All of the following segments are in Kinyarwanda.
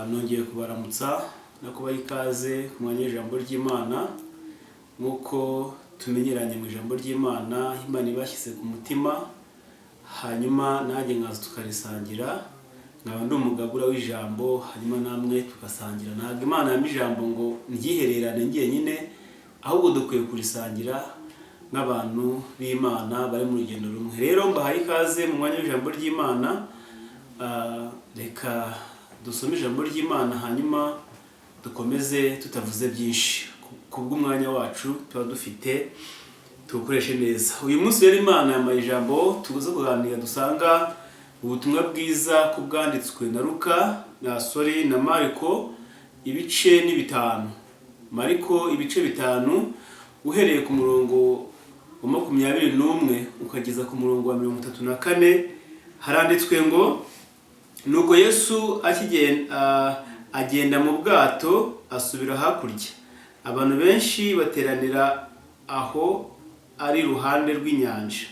nongeye kubaramutsa no kubaha ikaze ku mwanya w'ijambo ry'Imana nk'uko tumenyeranye mu ijambo ry'Imana. Imana ibashyize ku mutima hanyuma nanjye nkaza tukarisangira, nkaba ndi umugabura w'ijambo hanyuma namwe tugasangira. Ntabwo Imana yampa ijambo ngo ryihererane njyenyine, ahubwo dukwiye kurisangira nk'abantu b'Imana bari mu rugendo rumwe. Rero mbahaye ikaze mu mwanya w'ijambo ry'Imana. Reka dusome ijambo ry'Imana hanyuma dukomeze tutavuze byinshi kubw'umwanya wacu tuba dufite tuwukoreshe neza. Uyu munsi rero Imana yampaye ijambo tuguze kuganira, dusanga ubutumwa bwiza ku bwanditswe na Luka na Mariko ibice ni 5. Mariko ibice 5 uhereye ku murongo wa 21 ukageza ku murongo wa 34 haranditswe ngo nuko Yesu agenda mu bwato asubira hakurya. Abantu benshi bateranira aho ari iruhande rw'inyanja.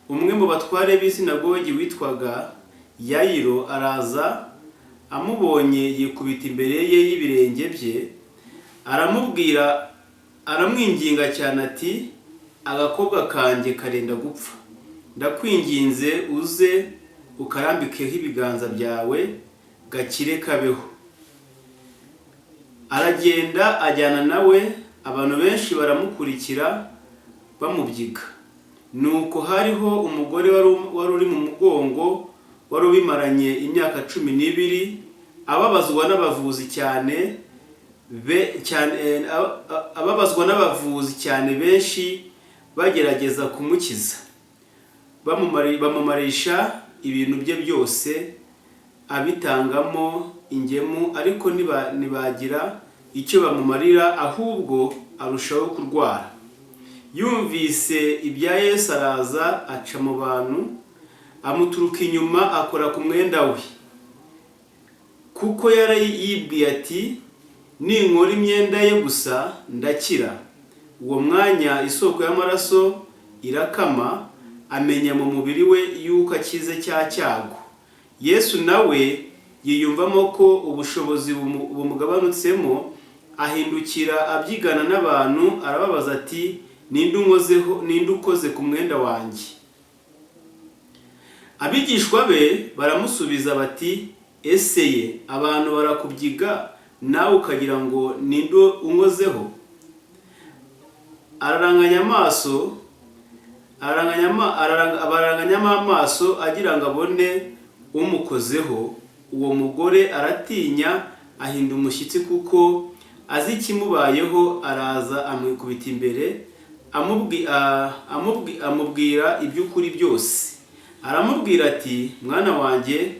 Umwe mu batware b'isinagogi witwaga Yayiro araza, amubonye yikubita imbere ye y'ibirenge bye, aramwinginga cyane ati, agakobwa kanjye karenda gupfa, ndakwinginze uze ukarambikeho ibiganza byawe gakire kabeho. Aragenda ajyana nawe, abantu benshi baramukurikira bamubyiga. Nuko hariho umugore wari uri mu mugongo, wari ubimaranye imyaka 12, ababazwa n'abavuzi cyane benshi bagerageza kumukiza, bamumarisha ibintu bye byose abitangamo ingemu, ariko ntibagira icyo bamumarira, ahubwo arushaho kurwara. Yumvise ibya Yesu araza, aca mu bantu, amuturuka inyuma, akora ku mwenda we, kuko yari yibwiye ati, ninkora imyenda ye gusa ndakira. Uwo mwanya isoko y'amaraso irakama, amenya mu mubiri we yuko akize cya cyago. Yesu nawe yiyumvamo ko ubushobozi bumugabanutsemo, ahindukira abyigana n'abantu, arababaza ati, ninde ukoze ku mwenda wanjye? Abigishwa be baramusubiza bati, ese ye abantu barakubyiga, nawe ukagira ngo ninde unkozeho? Abaranganyamo amaso agira ngo abone umukozeho. Uwo mugore aratinya, ahinda umushyitsi kuko azi ikimubayeho, araza amwikubita imbere, amubwira iby'ukuri byose. Aramubwira ati, mwana wanjye,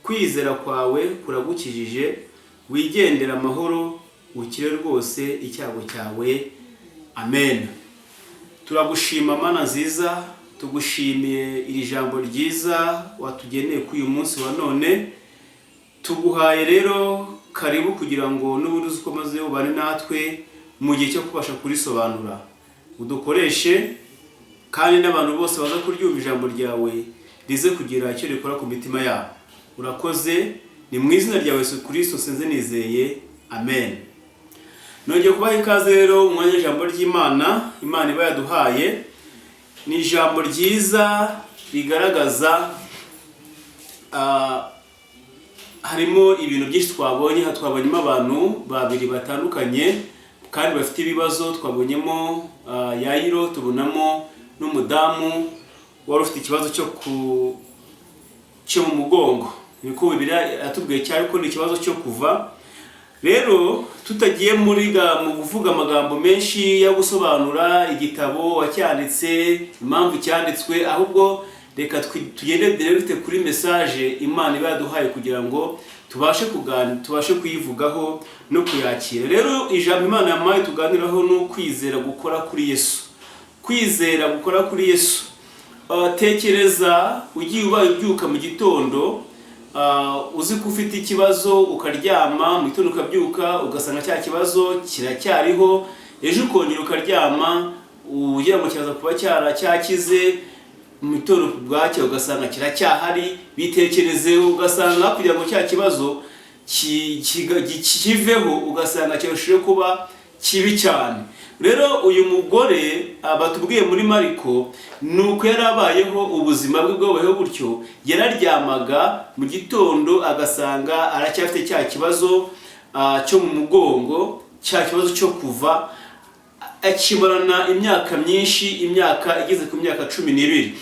kwizera kwawe kuragukijije, wigendera amahoro, ukire rwose icyago cyawe. Amen. Turagushima Mana nziza, tugushimiye iri jambo ryiza watugeneye ku uyu munsi wa none. Tuguhaye rero karibu kugira ngo n'uburuzi ukomeze ubane natwe mu gihe cyo kubasha kurisobanura. Udukoreshe kandi n'abantu bose baza kuryumva ijambo ryawe rize kugira icyo rikora ku mitima yabo. Urakoze, ni mu izina rya Yesu Kristo senze nizeye. Amen. Nongeye kubaha ikaze rero umwanya w'ijambo ry'Imana. Imana iba yaduhaye ni ijambo ryiza rigaragaza harimo ibintu byinshi twabonyemo abantu babiri batandukanye kandi bafite ibibazo. Twabonyemo Yayiro, tubonamo n'umudamu wari ufite ikibazo cyo mu mugongo. Niko Bibiliya atubwiye cyane ko ni ikibazo cyo kuva. Rero tutagiye mu kuvuga amagambo menshi yo gusobanura igitabo wacyanditse, impamvu cyanditswe, ahubwo reka tugende direct kuri message Imana iba yaduhaye kugira ngo tubashe kuyivugaho no kuyakira. Rero ijambo Imana yamaye tuganiraho no kwizera gukora kuri Yesu. Kwizera gukora kuri Yesu. Tekereza ugiye ubyuka mu gitondo, uzi ko ufite ikibazo, ukaryama mu gitondo ukabyuka ugasanga cya kibazo kiracyariho, ejo ukongera ukaryama ugira ngo cyaza kuba cyakize, mu gitondo bwacyo ugasanga kiracyahari. Bitekerezeho ugasanga kugira ngo cya kibazo kiveho ugasanga kirushijeho kuba kibi cyane. Rero uyu mugore batubwiye muri Mariko nuko yarabayeho ubuzima bwe bwabayeho gutyo, yararyamaga mu gitondo agasanga aracyafite cya kibazo cyo mu mugongo, cya kibazo cyo kuva, akimarana imyaka myinshi, imyaka igeze ku myaka 12.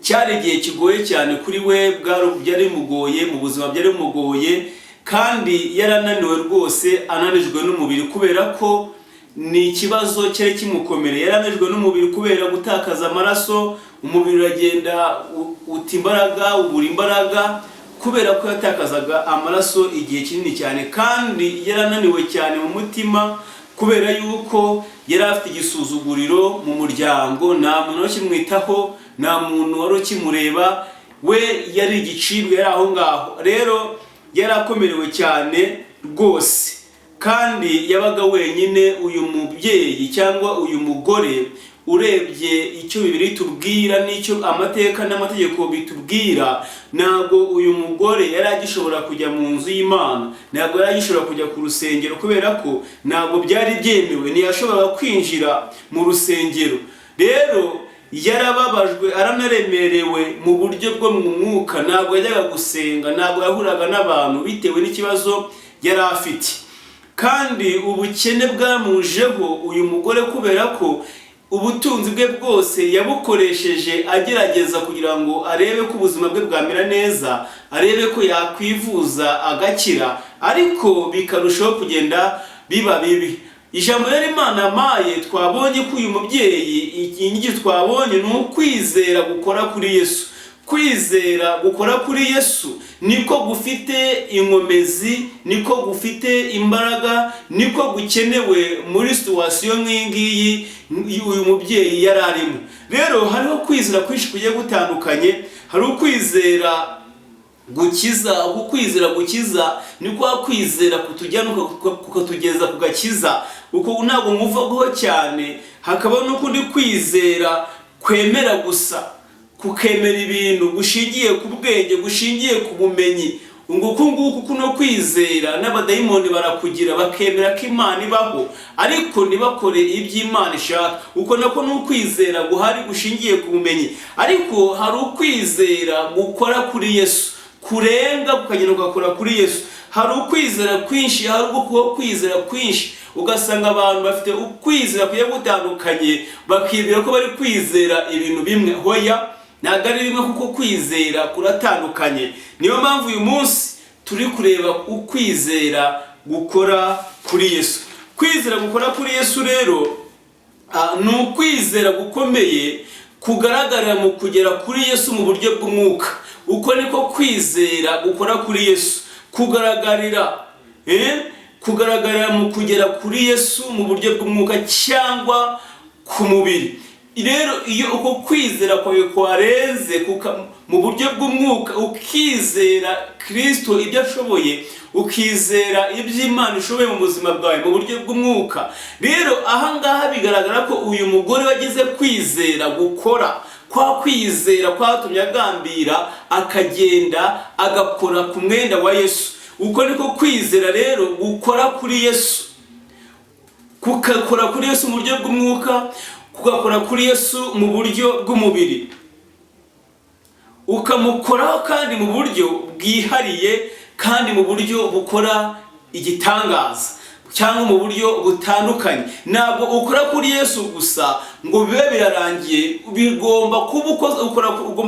Cyari igihe kigoye cyane kuri we, byari bimugoye mu buzima, byari bimugoye kandi yarananiwe rwose, ananijwe n'umubiri kubera ko ni ikibazo cyari kimukomereye. Yarananijwe n'umubiri kubera gutakaza amaraso, umubiri uragenda uta imbaraga, ubura imbaraga kubera ko yatakazaga amaraso igihe kinini cyane, kandi yarananiwe cyane mu mutima kubera yuko yari afite igisuzuguriro mu muryango, nta muntu ukimwitaho, nta muntu wari ukimureba, we yari igicibwa, yari aho ngaho. Rero yari akomerewe cyane rwose kandi yabaga wenyine. Uyu mubyeyi cyangwa uyu mugore, urebye icyo Bibiliya itubwira n'icyo amateka n'amategeko bitubwira, ntabwo uyu mugore yari agishobora kujya mu nzu y'Imana, ntabwo yari agishobora kujya ku rusengero kubera ko ntabwo byari byemewe, ntiyashoboraga kwinjira mu rusengero. Rero yarababajwe, aranaremerewe mu buryo bwo mu mwuka, ntabwo yajyaga gusenga, ntabwo yahuraga n'abantu bitewe n'ikibazo yari afite. Kandi ubukene bwamujeho uyu mugore kubera ko ubutunzi bwe bwose yabukoresheje agerageza kugira ngo arebe ko ubuzima bwe bwamera neza, arebe ko yakwivuza agakira, ariko bikarushaho kugenda biba bibi. Ijambo y'Imana maye twabonye ko uyu mubyeyi, iki twabonye ni ukwizera gukora kuri Yesu. Kwizera gukora kuri Yesu niko gufite inkomezi, niko gufite imbaraga, niko gukenewe muri situation nk'ingiyi uyu mubyeyi yari arimo. Rero hariho kwizera kwinshi kugiye gutandukanye. Hari ukwizera gukiza. Ukwizera gukiza niko kwizera kutujyana kukatugeza ku gakiza, uko ntabwo muvaho cyane. Hakaba n'ukundi kwizera kwemera gusa, kukemera ibintu gushingiye ku bwenge, gushingiye ku bumenyi. Nguku kuno kwizera n'abadayimoni barakugira, bakemera ko Imana ibaho ariko ntibakore iby'Imana ishaka. Uko nako n'ukwizera guhari gushingiye ku bumenyi. Ariko hari ukwizera gukora kuri Yesu, kurenga kukagenda ugakora kuri Yesu. Hari ukwizera kwinshi, hari ukwizera kwinshi. Ugasanga abantu bafite ukwizera kugiye gutandukanye, bakibwira ko bari kwizera ibintu bimwe. Hoya, ntabwo ari bimwe, kuko kwizera kuratandukanye. Niyo mpamvu uyu munsi turi kureba ukwizera gukora kuri Yesu. Kwizera gukora kuri Yesu rero ni ukwizera gukomeye kugaragarira mu kugera kuri Yesu mu buryo bw'umwuka. Uko niko kwizera gukora kuri Yesu kugaragarira mu kugera kuri Yesu mu buryo bw'umwuka cyangwa ku mubiri. Rero iyo uko kwizera kwawe kwarenze mu buryo bw'umwuka, ukizera Kristo ibyo ashoboye, ukizera iby'Imana ishoboye mu buzima bwawe mu buryo bw'umwuka. Rero ahangaha bigaragara ko uyu mugore wagize kwizera gukora, kwa kwizera kwatumye agambira akagenda agakora ku mwenda wa Yesu. Uko niko kwizera rero gukora kuri Yesu, kugakora kuri Yesu mu buryo bw'umwuka, kugakora kuri Yesu mu buryo bw'umubiri, ukamukoraho kandi mu buryo bwihariye, kandi mu buryo bukora igitangaza cyangwa mu buryo butandukanye. Ntabwo ukora kuri Yesu gusa ngo bibe birarangiye, ugomba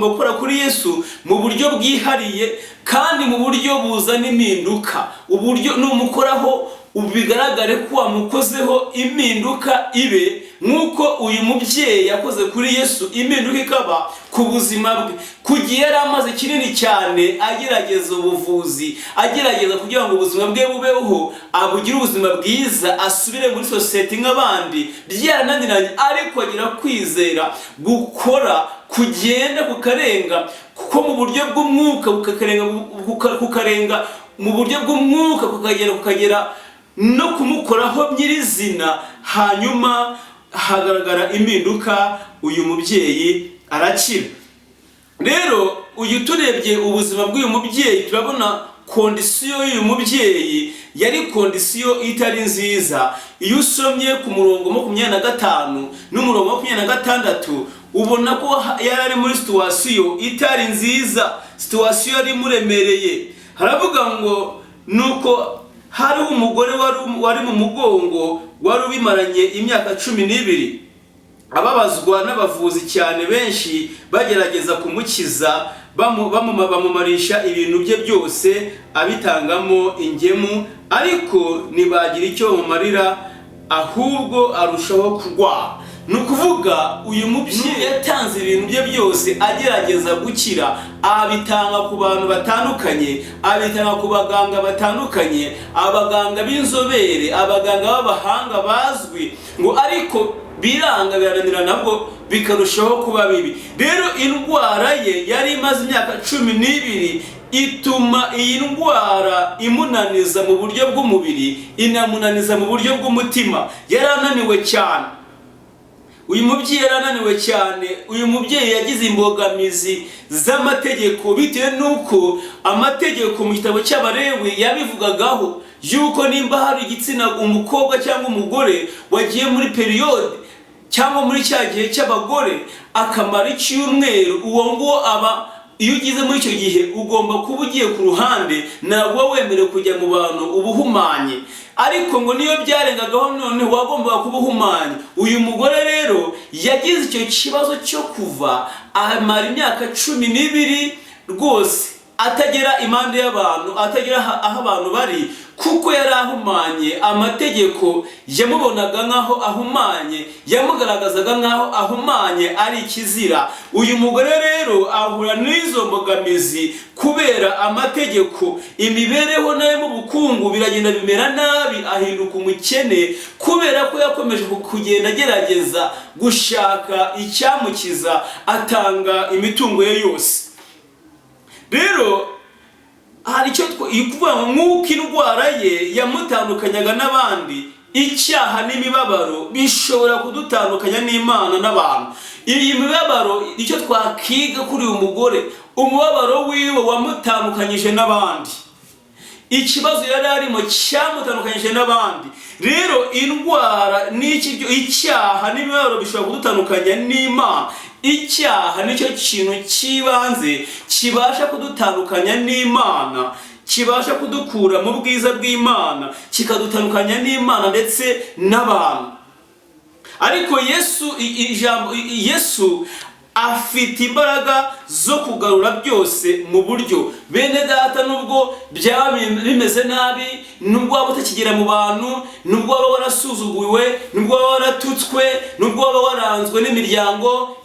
gukora kuri Yesu mu buryo bwihariye kandi mu buryo buzana impinduka. Uburyo numukoraho bigaragare ko wamukozeho impinduka ibe nk'uko uyu mubyeyi yakoze kuri Yesu, impinduka ikaba ku buzima bwe. Kugiye yari amaze kinini cyane agerageza ubuvuzi, agerageza kugira ngo ubuzima bwe bubeho, abugire ubuzima bwiza, asubire muri society nk'abandi, byarananiranye. Ariko agira kwizera gukora, kugenda kukarenga, kuko mu buryo bw'umwuka kukarenga mu buryo bw'umwuka kukagera no kumukoraho nyirizina, hanyuma hagaragara impinduka, uyu mubyeyi arakira. Rero uyu turebye ubuzima bw'uyu mubyeyi turabona kondisiyo y'uyu mubyeyi yari kondisiyo itari nziza. Iyo usomye ku murongo 25 n'umurongo 26 ubona ko yari ari muri situwasiyo itari nziza, situwasiyo yari muremereye. Haravuga ngo nuko hari umugore wari mu mugongo wari ubimaranye imyaka 12, ababazwa n'abavuzi cyane benshi bagerageza kumukiza, bamumarisha ibintu bye byose abitangamo ingemu, ariko ntibagira icyo bamumarira, ahubwo arushaho kurwara. Ni ukuvuga uyu mubyeyi yatanze ibintu bye byose agerageza gukira, abitanga ku bantu batandukanye, abitanga ku baganga batandukanye, abaganga b'inzobere, abaganga b'abahanga bazwi, ngo ariko biranga birananira, nabwo bikarushaho kuba bibi. Rero indwara ye yari imaze imyaka 12, ituma iyi ndwara imunaniza mu buryo bw'umubiri, inamunaniza mu buryo bw'umutima. Yarananiwe cyane, uyu mubyeyi yarananiwe cyane. Uyu mubyeyi yagize imbogamizi z'amategeko, bitewe nuko amategeko mu gitabo cy'Abalewi yabivugagaho yuko nimba hari igitsina, umukobwa cyangwa umugore wagiye muri periode cyangwa muri cya gihe cy'abagore akamara icyumweru, uwo ngo aba, iyo ugize muri icyo gihe ugomba kuba ugiye ku ruhande, ntabwo wemerewe kujya mu bantu ubuhumanye. Ariko ngo niyo byarengagaho none wagombaga kuba uhumanye. Uyu mugore rero yagize icyo kibazo cyo kuva amara imyaka 12 rwose atagera impande y'abantu, atagera aho abantu bari, kuko yari ahumanye. Amategeko yamubonaga nk'aho ahumanye, yamugaragazaga nk'aho ahumanye ari ikizira. Uyu mugore rero ahura n'izo mbogamizi kubera amategeko. Imibereho nayo mu bukungu biragenda bimera nabi, ahinduka umukene kubera ko yakomeje kugenda agerageza gushaka icyamukiza, atanga imitungo ye yose. Rero hari icyo kuvuga ngo nk'uko indwara ye yamutandukanyaga n'abandi, icyaha n'imibabaro bishobora kudutandukanya n'Imana n'abantu. Iyi mibabaro icyo twakiga kuri uyu mugore, umubabaro wiwe wamutandukanyije n'abandi, ikibazo yari arimo cyamutandukanyije n'abandi. Rero indwara icyaha n'imibabaro bishobora kudutandukanya n'Imana. Icyaha nicyo kintu kibanze kibasha kudutandukanya n'Imana, kibasha kudukura mu bwiza bw'Imana, kikadutandukanya n'Imana ndetse n'abantu. Ariko Yesu afite imbaraga zo kugarura byose mu buryo. Bene data, nubwo byaba bimeze nabi, nubwo waba utakigera mu bantu, nubwo waba warasuzuguwe, nubwo waba waratutswe, nubwo waba waranzwe n'imiryango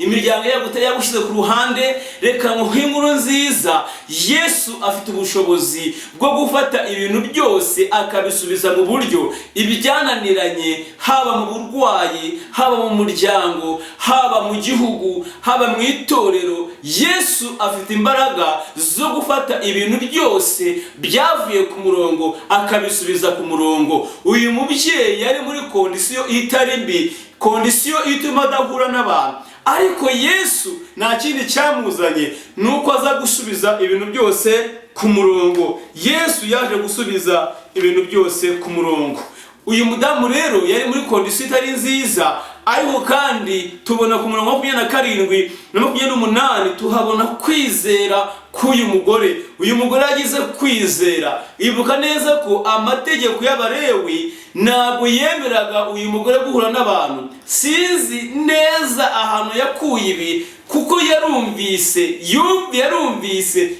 yagushyize ku ruhande, reka nguhe inkuru nziza. Yesu afite ubushobozi bwo gufata ibintu byose akabisubiza mu buryo. Ibyananiranye, haba mu burwayi, haba mu muryango, haba mu gihugu, haba mu itorero, Yesu afite imbaraga zo gufata ibintu byose byavuye ku murongo akabisubiza ku murongo. Uyu mubyeyi yari muri kondisiyo itari mbi, kondisiyo ituma adahura n'abantu, ariko Yesu nta kindi cyamuzanye nuko aza gusubiza ibintu byose ku murongo. Yesu yaje gusubiza ibintu byose ku murongo. Uyu mudamu rero yari muri kondisiyo itari nziza, ariko kandi tubona ku murongo 27 na 28 tuhabona kwizera k'uyu mugore. Uyu mugore yagize kwizera. Ibuka neza ko amategeko y'Abalewi ntabwo yemeraga uyu mugore guhura n'abantu. Sinzi neza ahantu yakuye ibi, kuko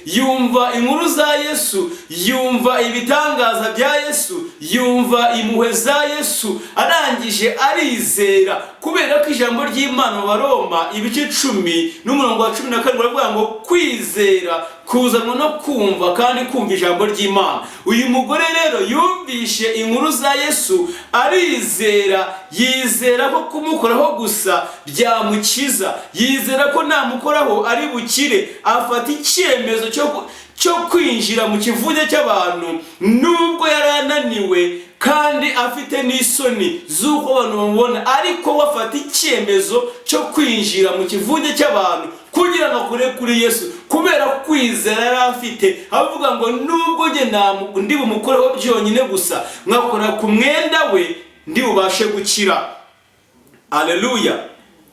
yumva inkuru za Yesu, yumva ibitangaza bya Yesu, yumva impuhwe za Yesu, arangije arizera. Kubera ko ijambo ry'Imana mu Baroma ibice 10 n'umurongo wa 14 baravuga ngo kwizera kuzanwa no kumva, kandi kumva ijambo ry'Imana. Uyu mugore rero yumvishe inkuru za Yesu, arizera, yizera ko kumukoraho gusa byamukiza, yizera ko namukoraho ari bukire. Afata icyemezo cyo kwinjira mu kivuge cy'abantu, nubwo yarananiwe ananiwe kandi afite n'isoni z'uko abantu bamubona, ariko wafata icyemezo cyo kwinjira mu kivunge cy'abantu kugira ngo akore kuri Yesu kubera kwizera yari afite, avuga ngo nubwo njye ndi bumukoreho byonyine gusa nkakora ku mwenda we ndi bubashe gukira. Haleluya!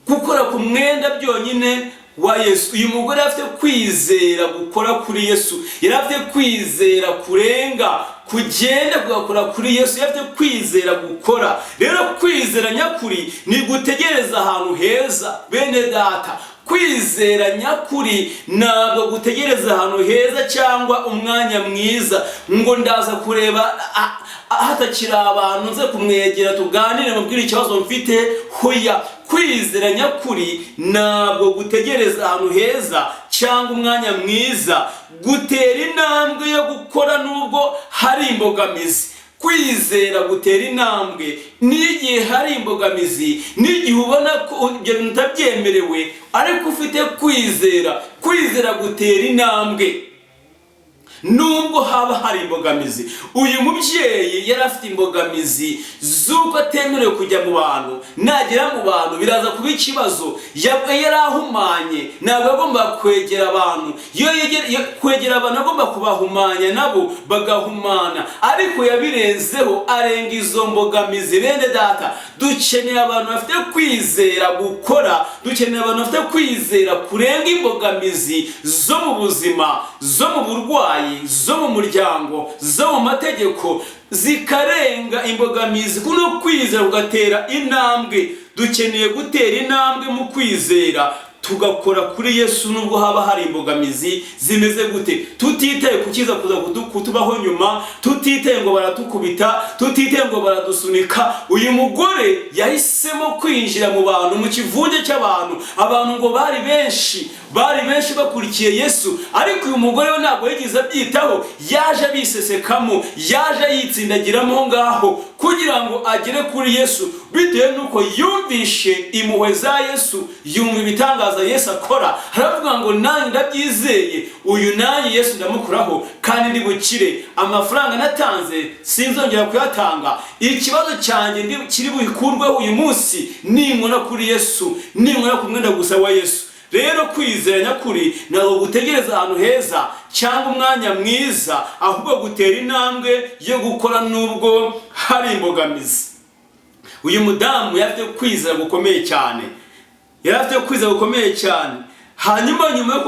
Gukora ku mwenda byonyine wa Yesu. Uyu mugore afite kwizera gukora kuri Yesu, yari afite kwizera kurenga kugenda kugakora kuri Yesu, yari afite kwizera gukora. Rero kwizera nyakuri ni gutegereza ahantu heza. Bene data, kwizera nyakuri ntabwo gutegereza ahantu heza cyangwa umwanya mwiza ngo ndaza kureba hatakiri abantu nze kumwegera tuganire mubwire ikibazo mfite. Hoya, kwizera nyakuri ntabwo gutegereza ahantu heza cyangwa umwanya mwiza, gutera intambwe yo gukora nubwo hari imbogamizi. Kwizera gutera intambwe n'igihe hari imbogamizi, n'igihe ubona ko ibyo bintu utabyemerewe, ariko ufite kwizera gutera intambwe nubwo haba hari imbogamizi. Uyu mubyeyi yari afite imbogamizi z'uko atemerewe kujya mu bantu, nagera mu bantu biraza kuba ikibazo. Yari ahumanye, ntabwo agomba kwegera abantu. Kwegera abantu agomba kubahumanya nabo bagahumana, ariko yabirenzeho arenga izo mbogamizi. Bene data, dukeneye abantu bafite kwizera gukora, dukeneye abantu bafite kwizera kurenga imbogamizi zo mu buzima, zo mu burwayi, zo mu muryango, zo mu mategeko, zikarenga imbogamizi. Kuno kwizera ugatera intambwe. Dukeneye gutera intambwe mu kwizera tugakora kuri Yesu nubwo haba hari imbogamizi zimeze gute, tutitaye kukiza kuza kutubaho nyuma, tutitaye ngo baratukubita, tutitaye ngo baradusunika. Uyu mugore yahisemo kwinjira mu bantu, mu kivunge cy'abantu. Abantu ngo bari benshi bakurikiye Yesu, ariko uyu mugore we ntabwo yigize abyitaho. Yaje abisesekamo, yaje yitsindagiramo ngaho kugira ngo agere kuri Yesu, bitewe nuko yumvishe impuhwe za Yesu, yumva ibitangaza Yesu akora. Haravuga ngo nanjye ndabyizeye, uyu nanjye Yesu ndamukuraho kandi ndi bukire. Amafaranga natanze sinzongera kuyatanga. Ikibazo cyanjye kiri bukurweho uyu munsi ninkora kuri Yesu, ninkora ku mwenda gusa wa Yesu. Rero kwizera nyakuri ntabwo gutegereza ahantu heza cyangwa umwanya mwiza, ahubwo gutera intambwe yo gukora nubwo hari imbogamizi. Uyu mudamu yafite kwizera gukomeye cyane. Hanyuma nyuma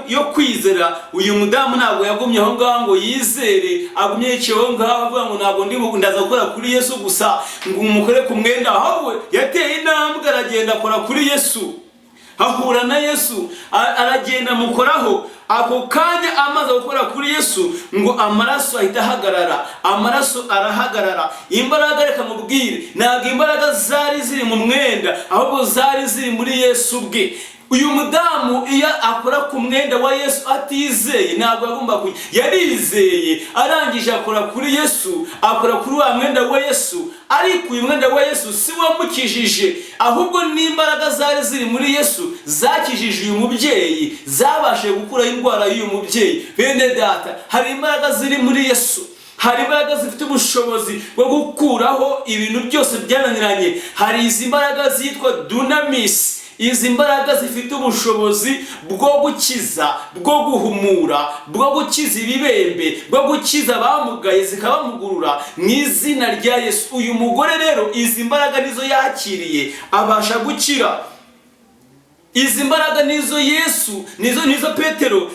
yo kwizera, uyu mudamu ntabwo yagumye aho ngaho ngo yizere, agumye yicaye ngaho avuga ngo ntabwo ndaza gukora kuri Yesu gusa ngo umukore ku mwenda. Ahubwo yateye intambwe aragenda akora kuri Yesu, ahura na Yesu, aragenda mukoraho. Ako kanya amaze gukora kuri Yesu ngo amaraso ahita arahagarara. Imbaraga, reka mubwire, ntabwo imbaraga zari ziri mu mwenda, ahubwo zari ziri muri Yesu bwe. Uyu mudamu iyo akora ku mwenda wa Yesu atizeye, ntabwo agomba yarizeye, arangije akora kuri Yesu, akora kuri wa mwenda wa Yesu. Ariko uyu mwenda wa Yesu si wamukijije, ahubwo n'imbaraga zari ziri muri Yesu zakijije uyu mubyeyi, zabashije gukura indwara y'uyu mubyeyi. Bene data, hari imbaraga ziri muri Yesu, hari imbaraga zifite ubushobozi bwo gukuraho ibintu byose byananiranye. Hari izi mbaraga zitwa dunamis. Izi mbaraga zifite ubushobozi bwo gukiza, bwo guhumura, bwo gukiza ibibembe, bwo gukiza abamugaye zikabamugurura mu izina rya Yesu. Uyu mugore rero izi mbaraga nizo yakiriye abasha gukira. Izi mbaraga nizo Yesu, nizo Petero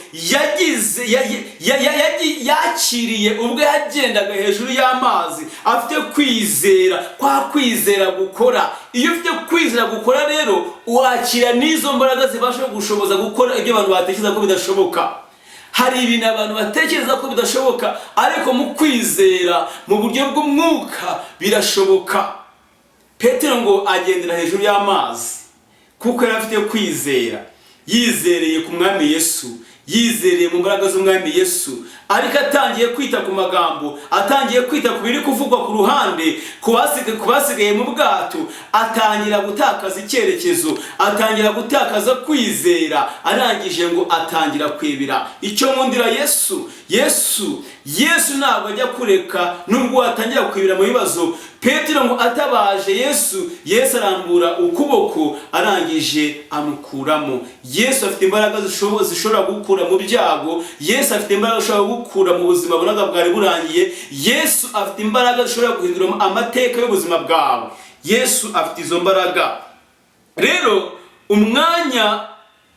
yakiriye ubwo yagendaga hejuru y'amazi, afite kwizera, kwa kwizera gukora. Iyo ufite kwizera gukora rero wakira n'izo mbaraga zibasha gushoboza gukora ibyo abantu batekereza ko bidashoboka. Hari ibintu abantu batekereza ko bidashoboka, ariko mu kwizera mu buryo bw'umwuka birashoboka. Petero ngo agendera hejuru y'amazi kuko yari afite kwizera, yizereye ku mwami Yesu, yizereye mu mbaraga z'umwami Yesu. Ariko atangiye kwita ku magambo, atangiye kwita ku biri kuvugwa ku ruhande, kubasigaye mu bwato, atangira gutakaza icyerekezo, atangira gutakaza kwizera. Arangije ngo atangira kwibira. Icyo nkundira Yesu Yesu ntabwo ajya kureka nubwo watangira kwibira mu bibazo. Petero ngo atabaje Yesu arambura ukuboko, arangije amukuramo. Yesu afite imbaraga zishobora gukura mu byago. Yesu afite imbaraga zishobora gukura mu buzima bunaga bwari burangiye. Yesu afite imbaraga zishobora guhindura amateka y'ubuzima bwawe. Yesu afite izo mbaraga. Rero umwanya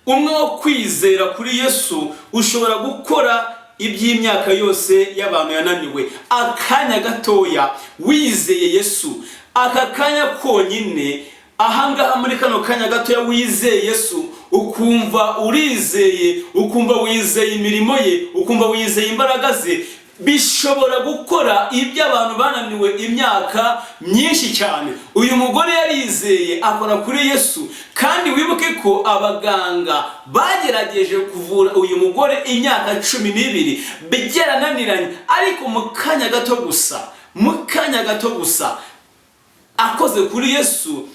umwe wo kwizera kuri Yesu ushobora gukora iby'imyaka yose y'abantu yananiwe. Akanya gatoya wizeye Yesu, aka kanya konyine, ahangaha muri kano kanya gatoya wizeye Yesu, ukumva urizeye, ukumva wizeye imirimo ye, ukumva wizeye imbaraga ze, bishobora gukora ibyo abantu bananiwe imyaka myinshi cyane. Uyu mugore yarizeye akora kuri Yesu, kandi wibuke ko abaganga bagerageje kuvura uyu mugore imyaka 12 byarananiranye, ariko mu kanya gato gusa akoze kuri Yesu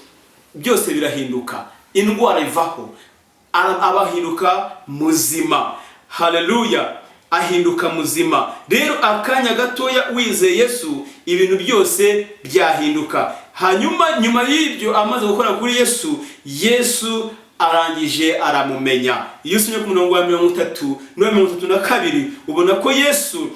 byose birahinduka, indwara ivaho, abahinduka muzima. Haleluya, ahinduka muzima. Rero akanya gatoya wizeye Yesu, ibintu byose byahinduka. Hanyuma nyuma y'ibyo amaze gukora kuri Yesu arangije aramumenya. Yesu ku murongo wa 33 no 32 ubona ko Yesu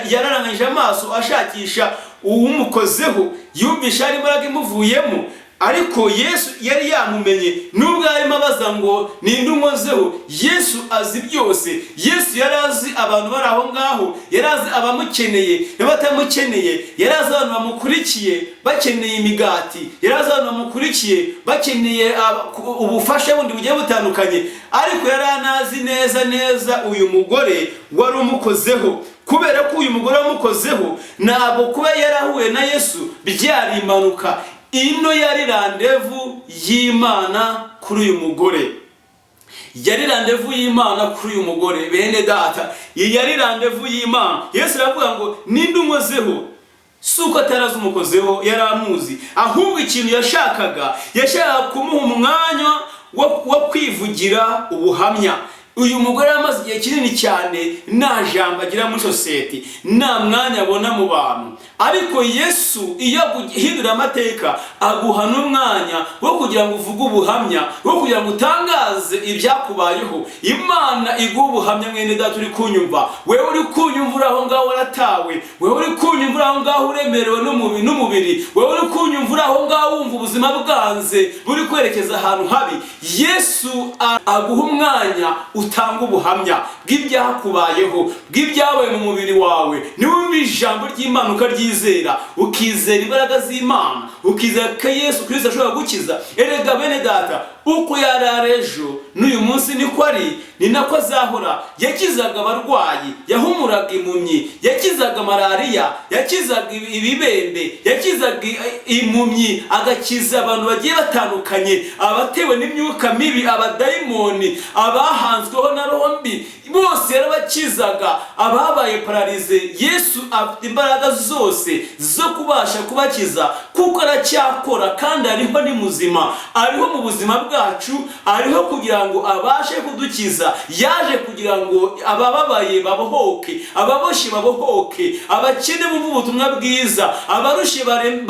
yararangije amaso ashakisha uwumukozeho, yumvisha ari imbaraga imuvuyemo. Ariko Yesu yari yamumenye, nubwo arimo abaza ngo ninde umuzeho. Yesu azi byose. Yesu yari azi abantu bari aho ngaho, yari azi abamukeneye n'abatamukeneye, yari azi abantu bamukurikiye bakeneye imigati, yari azi abantu bamukurikiye bakeneye ubufasha bundi bugiye butandukanye. Ariko yari anazi neza uyu mugore wari umukozeho. Kubera ko uyu mugore wamukozeho, ntabwo kuba yarahuye na Yesu byari impanuka. Ino yari randevu y'Imana kuri uyu mugore. Yari randevu y'Imana kuri uyu mugore, bene data. Yari randevu y'Imana. Yesu aravuga ngo ninde umuzeho? Suko atarazi umukozeho, yari amuzi. Ahubwo ikintu yashakaga kumuha umwanya wo kwivugira ubuhamya. Uyu mugore amaze igihe kinini cyane nta jambo agira muri sosiyete, nta mwanya abona mu bantu. Ariko Yesu iyo guhindura amateka aguha n'umwanya wo kugira ngo uvuge ubuhamya, wo kugira ngo utangaze ibyakubayeho. Imana iguha ubuhamya, mwene data uri kunyumva, wewe uri kunyumvura aho ngaho waratawe, wewe uri kunyumvura aho ngaho uremerewe n'umubiri, wewe uri kunyumvura aho ngaho wumva ubuzima bwanze buri kwerekeza ahantu habi. Yesu aguha umwanya utanga ubuhamya bw'ibyakubayeho, bw'ibyabaye mu mubiri wawe. Niwumva ijambo ry'Imana ukaryizera, ukizera imbaraga z'Imana, ukizera ko Yesu Kristo ashobora gukiza. Erega bene data, uko yari ejo n'uyu munsi niko ari, ni nako azahora. Yakizaga abarwayi, yahumuraga impumyi, yakizaga malariya, yakizaga ibibembe, yakizaga impumyi, agakiza abantu bagiye batandukanye, abatewe n'imyuka mibi, abadayimoni, abahanzweho na roho mbi, bose yarabakizaga. Ababaye paralize, Yesu afite imbaraga zose zo kubasha kubakiza, kuko aracyakora kandi ariho ni muzima, ariho mu buzima bwacu, ariho kugira ngo abashe kudukiza. Yaje kugira ngo abababaye babohoke, ababoshye babohoke, abakene bumva ubutumwa bwiza, abarushe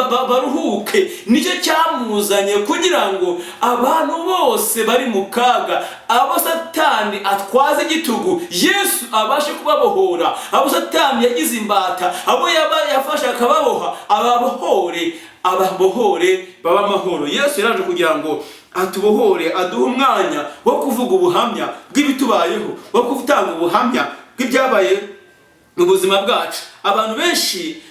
baruhuke. Nicyo cyamuzanye, kugira ngo abantu bose bari mu kaga, abo Satani atwaza igitugu, Yesu abashe kubabohora. Abo Satani yagize imbata, abo yafasha akababoha, ababohore baba amahoro. Yesu yaraje kugira ngo atubohore, aduha umwanya wo kuvuga ubuhamya bw'ibitubayeho, wo gutanga ubuhamya bw'ibyabaye mu buzima bwacu. Abantu benshi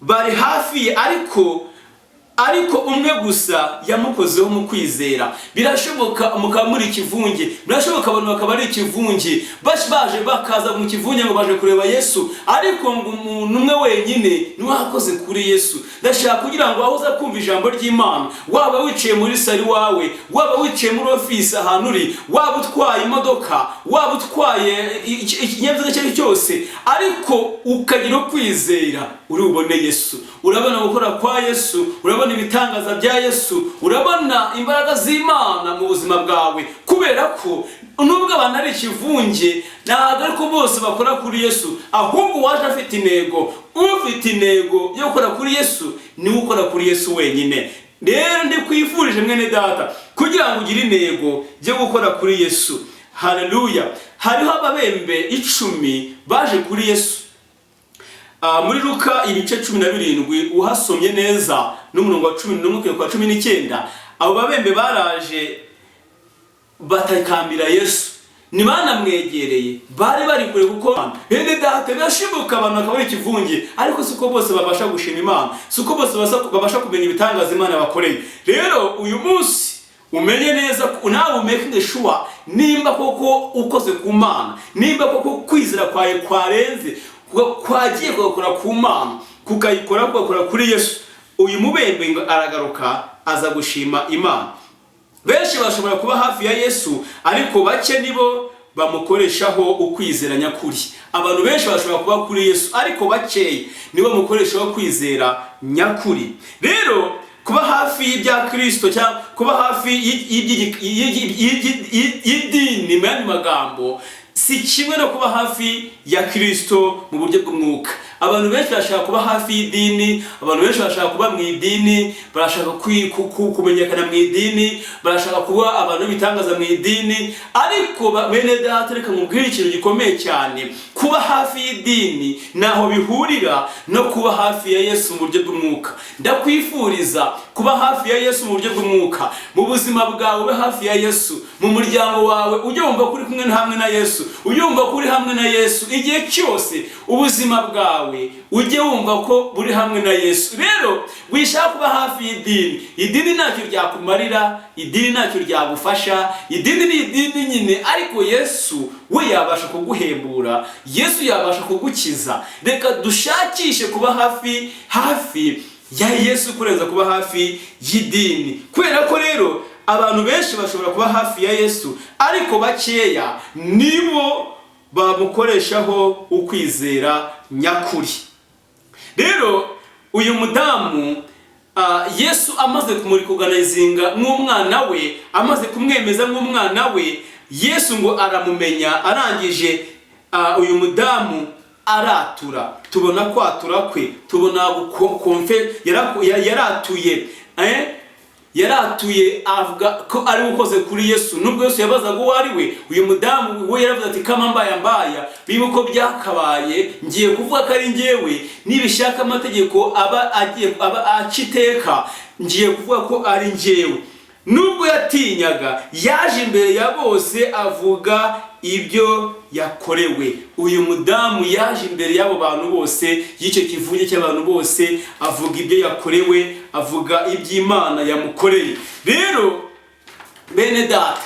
bari hafi ye, ariko umwe gusa yamukozeho mu kwizera. Birashoboka mukamuri ikivunge, birashoboka abantu bakaba ari ikivunge, baje bakaza mu kivunge ngo baje kureba Yesu, ariko ngo umuntu umwe wenyine niwe akoze kuri Yesu. Ndashaka kugira ngo ahuza kumva ijambo ry'Imana, waba wicaye muri sari wawe, waba wicaye muri office ahantu uri, waba utwaye imodoka, waba utwaye ikinyabiziga icyo cyose, ariko ukagira kwizera, uri ubone Yesu. Urabona gukora kwa Yesu, urabona ibitangaza bya Yesu, urabona imbaraga z'Imana mu buzima bwawe, kubera ko nubwo abantu ari ikivunge, ntabwo ariko bose bakora kuri Yesu, ahubwo waje afite intego. Ufite intego yo gukora kuri Yesu niwe ukora kuri Yesu wenyine. Rero ndikwifurije mwene data kugira ngo ugire intego yo gukora kuri Yesu. Haleluya. Hariho ababembe 10 baje kuri Yesu. Muri Luka ibice 17 uhasomye neza n'umurongo wa 11 kwa 19, abo babembe baraje batakambira Yesu, nibanamwegereye, bari kure kuko bene data bashibuka abantu bakaba ikivunge, ariko siko bose babasha gushima Imana, siko bose babasha kumenya ibitangaza Imana bakoreye. Rero uyu munsi umenye neza, nawe making sure nimba koko ukoze ku Mana, nimba koko kwizera kwawe kwarenze kwagiye gukora ku Mana, kukayikora kuri Yesu. Uyu mubembe ngo aragaruka aza gushima Imana. Benshi bashobora kuba hafi ya Yesu, ariko bake nibo bamukoreshaho ukwizera nyakuri. Abantu benshi bashobora kuba kuri Yesu, ariko bake nibo bamukoreshaho kwizera nyakuri. Rero kuba hafi y'ibya Kristo cyangwa kuba hafi y'idini mu magambo si kimwe no kuba hafi ya Kristo mu buryo bw'umwuka. Abantu benshi bashaka kuba hafi y'idini, abantu benshi bashaka kuba mu idini, barashaka kumenyekana mu idini, barashaka kuba abantu bitangaza mu idini, ariko bene data reka mubwire ikintu gikomeye cyane. Kuba hafi y'idini naho bihurira no kuba hafi ya Yesu mu buryo bw'umwuka. Ndakwifuriza kuba hafi ya Yesu mu buryo bw'umwuka. Mu buzima bwawe ube hafi ya Yesu, mu muryango wawe ujye wumva kuri kumwe hamwe na Yesu, ujye wumva kuri hamwe na Yesu igihe cyose. Ubuzima bwawe ujye wumva ko buri hamwe na Yesu. Rero wishaka kuba hafi y'idini, idini ntacyo ryakumarira, idini ntacyo ryagufasha, idini ni idini nyine, ariko Yesu we yabasha kuguhembura, Yesu yabasha kugukiza. Reka dushakishe kuba hafi ya Yesu kurenza kuba hafi y'idini. Kubera ko rero abantu benshi bashobora kuba hafi ya Yesu, ariko bakeya nibo bamukoreshaho ukwizera nyakuri. Rero uyu mudamu Yesu amaze kumurikuganizinga nk'umwana we, amaze kumwemeza nk'umwana we, Yesu ngo aramumenya. Arangije uyu mudamu aratura. Tubona kwatura kwe, tubona yaratuye avuga ko ari ukoze kuri Yesu. Nubwo Yesu yabazaga uwo ari we, uyu mudamu we yaravuze ati kama mbaya bibuko byakabaye, ngiye kuvuga ko ari njyewe, nibishaka amategeko aba aciteka, ngiye kuvuga ko ari njyewe. Nubwo yatinyaga, yaje imbere ya bose avuga ibyo yakorewe. Uyu mudamu yaje imbere y'abo bantu bose, y'icyo kivunge cy'abantu bose, avuga ibyo yakorewe, avuga iby'Imana yamukoreye. Rero bene data,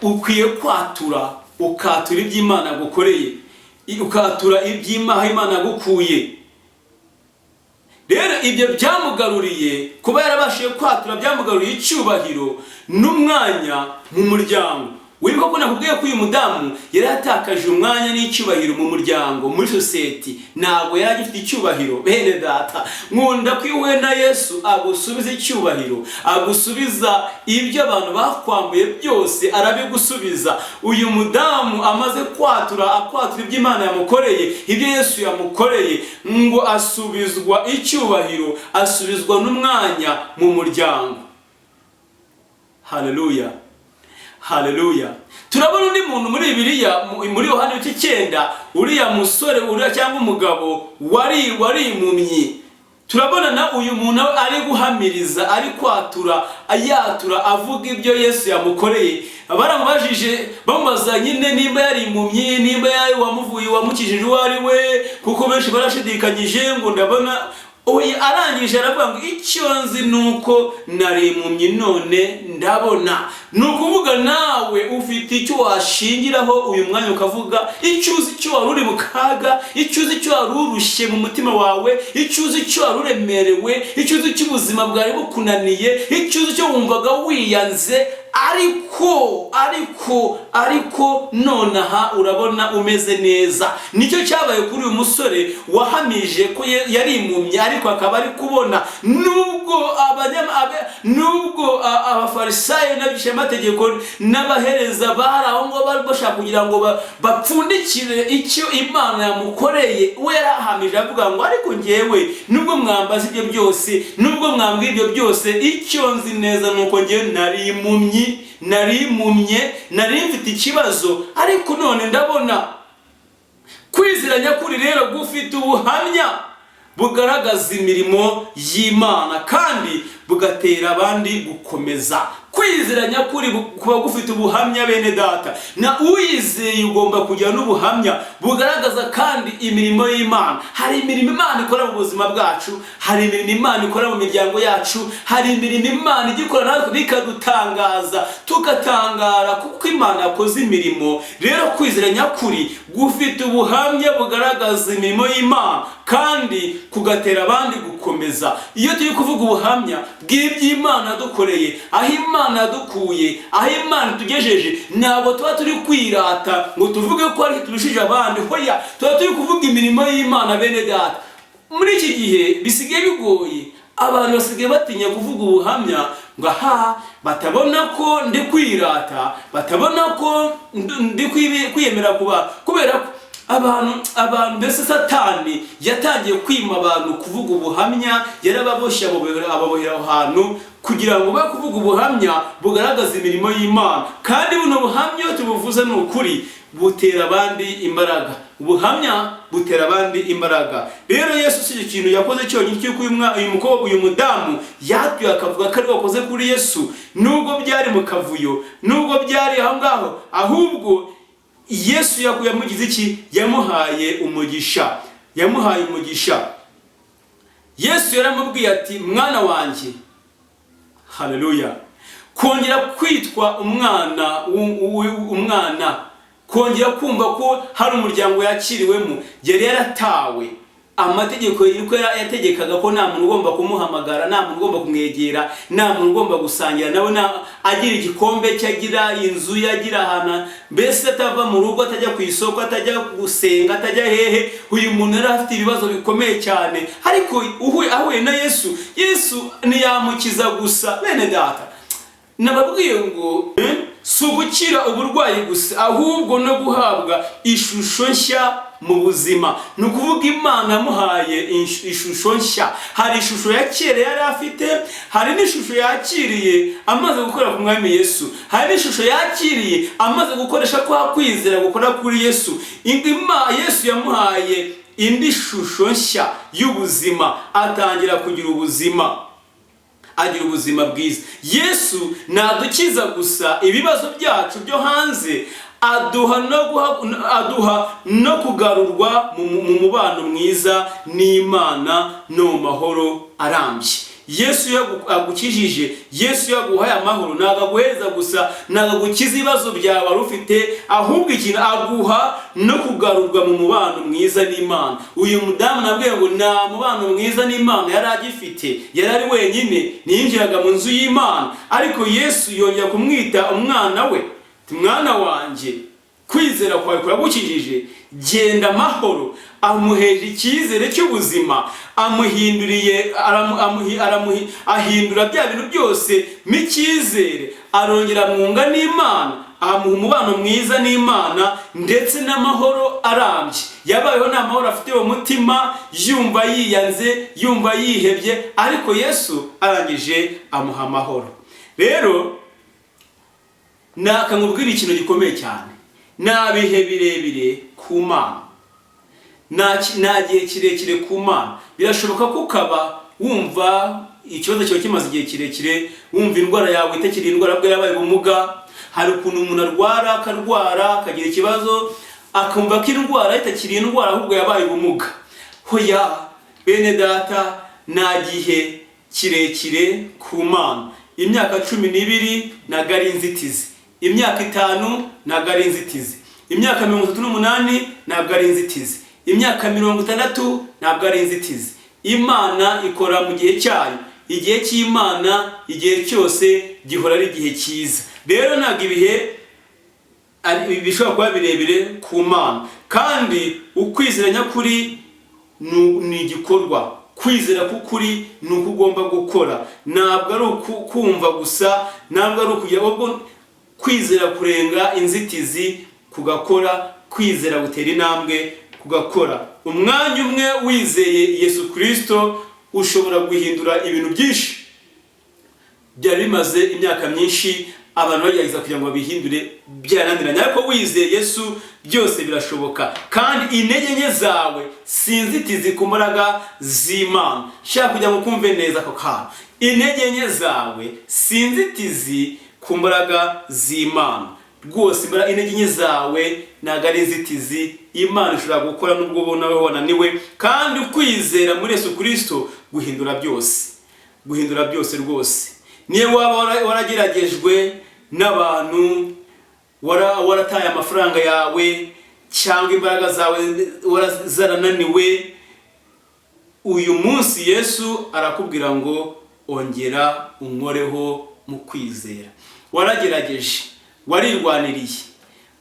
ukwiye kwatura, ukatura iby'Imana gukoreye, ukatura iby'Imana yagukuye. Rero ibyo byamugaruriye, kuba yarabashije kwatura byamugaruriye icyubahiro n'umwanya mu muryango. Wibuka ko nakubwiye ko uyu mudamu yari atakaje umwanya n'icyubahiro mu muryango, muri society. Ntabwo yari agifite icyubahiro. Bene data, nkunda kwihuye na Yesu agusubiza icyubahiro, agusubiza ibyo abantu bakwambuye byose arabigusubiza. Uyu mudamu amaze kwatura iby'Imana yamukoreye, ibyo Yesu yamukoreye, ngo asubizwa icyubahiro, asubizwa n'umwanya mu muryango. Haleluya. Haleluya. Turabona undi muntu muri Bibiliya, muri Yohana 9, uriya musore cyangwa umugabo wari impumyi. Turabona na uyu muntu ari guhamiriza, ari kwatura, ayatura, avuga ibyo Yesu yamukoreye. Baramubajije bamubaza nyine nimba yari impumyi, nimba yari wamukijije uwo ari we, kuko benshi barashidikanyije ngo ndabona. Oya, arangije aravuga ngo icyo nzi nuko nari impumyi none ndabona. Nukuvuga nawe ufite icyo washingiraho uyu mwanya ukavuga icyo uzi, icyo wari uri mu kaga, icyo uzi, icyo wari urushye mu mutima wawe, icyo uzi, icyo wari uremerewe, icyo uzi, icyo ubuzima bwari bukunaniye, icyo uzi, icyo wumvaga wiyanze, ariko nonaha urabona umeze neza. Nicyo cyabaye kuri uyu musore wahamije ko yari impumyi ariko akaba ari kubona. Nubwo abafarisayo n'abigishamategeko n'abahereza bari aho ngo bari bashaka kugira ngo bapfundikire icyo Imana yamukoreye, we yarahamije avuga ngo ariko njyewe nubwo mwambaza ibyo byose, nubwo mwambwira ibyo byose, icyo nzi neza nuko njyewe nari impumye, nari mfite ikibazo, ariko none ndabona. Kwizera nyakuri rero gufite ubuhamya bugaragaza imirimo y'Imana kandi bugatera abandi gukomeza. Kwizera nyakuri kuba gufite ubuhamya bene data, na uyizeye ugomba kugira n'ubuhamya bugaragaza kandi imirimo y'Imana. Hari imirimo Imana ikora mu buzima bwacu, hari imirimo Imana ikora mu miryango yacu, hari imirimo Imana igikora natwe bikadutangaza tugatangara kuko Imana yakoze imirimo. Rero kwizera nyakuri gufite ubuhamya bugaragaza imirimo y'Imana kandi kugatera abandi gukomeza. Iyo turi kuvuga ubuhamya bw'iby'Imana yadukoreye, aho Imana yadukuye, aho Imana tugejeje, ntabwo tuba turi kwirata ngo tuvuge ko ari turushije abandi. Hoya, tuba turi kuvuga imirimo y'Imana bene data. Muri iki gihe bisigaye bigoye, abantu basigaye batinya kuvuga ubuhamya ngo batabona ko ndi kwirata, batabona ko ndi kwiyemera kubera ko abantu mbese Satani yatangiye kwima abantu kuvuga ubuhamya, yarababoshye ababohera aho hantu kugira ngo kuvuga ubuhamya bugaragaza imirimo y'Imana. Kandi buno buhamya iyo tubuvuze ni ukuri butera abandi imbaraga. Ubuhamya butera abandi imbaraga. Rero Yesu si ikintu yakoze cyonyine cy'uko uyu mudamu yatuye akavuga ko ari wakoze kuri Yesu, nubwo byari mu kavuyo, nubwo byari aho ngaho, ahubwo Yesu yamugize iki? Yamuhaye umugisha. Yesu yaramubwiye ati mwana wanjye, haleluya, kongera kwitwa umwana, kongera kumva ko hari umuryango yakiriwemo. Yari yaratawe, amategeko yuko yategekaga ko nta muntu ugomba kumuhamagara, nta muntu ugomba kumwegera, nta muntu ugomba gusangira nawe, agira igikombe cyagira inzu, yagira ahantu mbese atava mu rugo, atajya ku isoko, atajya gusenga, atajya hehe. Uyu muntu yari afite ibibazo bikomeye cyane, ariko ahuye na Yesu ntiyamukiza gusa bene data. Nababwiye ngo si ugukira uburwayi gusa, ahubwo no guhabwa ishusho nshya mu buzima. Ni ukuvuga Imana yamuhaye ishusho nshya. Hari ishusho ya kera yari afite, hari n'ishusho yakiriye amaze gukora ku Mwami Yesu, hari n'ishusho yakiriye amaze gukoresha kwa kwizera gukora kuri Yesu. Yesu yamuhaye indi shusho nshya y'ubuzima, atangira kugira ubuzima, agira ubuzima bwiza. Yesu nadukiza gusa ibibazo byacu byo hanze, aduha no kugarurwa mu mubano mwiza n'Imana no mu mahoro arambye. Yesu yagukijije, Yesu yaguhaye amahoro, ntago aguheza gusa, ntago agukiza ibibazo byawe wari ufite, ahubwo ikintu aguha no kugarurwa mu mubano mwiza n'Imana. Uyu mudamu nabwiye ngo nta mubano mwiza n'Imana yari agifite, yari ari wenyine, ntiyinjiraga mu nzu y'Imana. Ariko Yesu yongera kumwita umwana we, mwana wanjye, kwizera kwawe kuragukijije, genda amahoro. Amuheje icyizere cy'ubuzima, ahindura bya bintu byose n'icyizere, arongera mwunga n'Imana, amuha umubano mwiza n'Imana ndetse n'amahoro arambye. Yabayeho nta mahoro afite mu mutima, yumva yiyanze, yumva yihebye, ariko Yesu arangije amuha amahoro. Rero nakangubwira ikintu gikomeye cyane, nta bihe birebire ku Mana, nta gihe kirekire ku Mana. Birashoboka ko ukaba wumva ikibazo cyawe kimaze igihe kirekire, wumva indwara yawe itakiri indwara, bwo yabaye ubumuga. Hari ukuntu umuntu akarwara akagira ikibazo akumva ko indwara itakiri indwara, ahubwo yabaye ubumuga. Hoya bene data, nta gihe kirekire ku Mana. Imyaka 12 ntago ari inzitizi, imyaka 5 ntago ari inzitizi, imyaka 38 ntabwo ari inzitizi, imyaka 60 ntabwo ari inzitizi. Imana ikora mu gihe cyayo, igihe cy'Imana igihe cyose gihora ari igihe cyiza. Rero ntabwo ibihe bishobora kuba birebire ku Mana, kandi ukwizera nyakuri ni igikorwa. Kwizera k'ukuri ni uko ugomba gukora, ntabwo ari ukumva gusa, ntabwo ari ukugira ahubwo kwizera kurenga inzitizi kugakora, kwizera gutera intambwe kugakora. Umwanya umwe wizeye Yesu Kristo ushobora guhindura ibintu byinshi byari bimaze imyaka myinshi abantu bagerageza kugira ngo babihindure byarananiranye, ariko wizeye Yesu byose birashoboka. Kandi intege nke zawe si inzitizi ku mbaraga z'Imana. Shaka kugira ngo kumve neza ako kantu. Intege nke zawe si inzitizi ku mbaraga z'Imana. Rwose intege nke zawe ntabwo ari inzitizi. Imana ishobora gukora nubwo ubona wowe wananiwe, kandi ukwizera muri Yesu Kristo guhindura byose. Guhindura byose rwose. Niyo waba warageragejwe n'abantu, warataye amafaranga yawe cyangwa imbaraga zawe zarananiwe, uyu munsi Yesu arakubwira ngo ongera unkoreho mu kwizera. Waragerageje, warirwaniriye,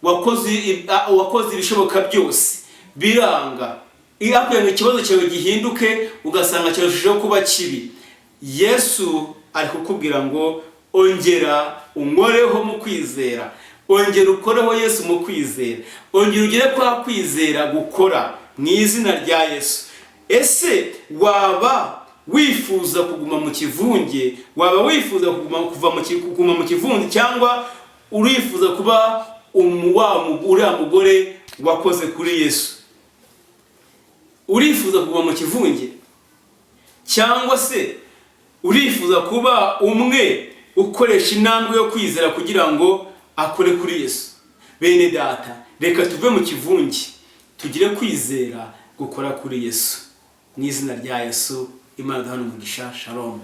wakoze ibishoboka byose biranga, kugira ngo ikibazo cyawe gihinduke ugasanga cyarushijeho kuba kibi. Yesu ari kukubwira ngo ongera unkoreho mu kwizera, ongera ukoreho Yesu mu kwizera, ongera ugere kwa kwizera gukora mu izina rya Yesu. Ese waba wifuza kuguma mu kivunge? Waba wifuza kuguma mu kivunge, cyangwa urifuza kuba uriya mugore wakoze kuri Yesu? Urifuza kuguma mu kivunge, cyangwa se urifuza kuba umwe ukoresha intambwe yo kwizera kugira ngo akore kuri Yesu? Bene data, reka tuve mu kivunge tugire kwizera gukora kuri Yesu. Mu izina rya Yesu, Imana iduhe umugisha. Shalom.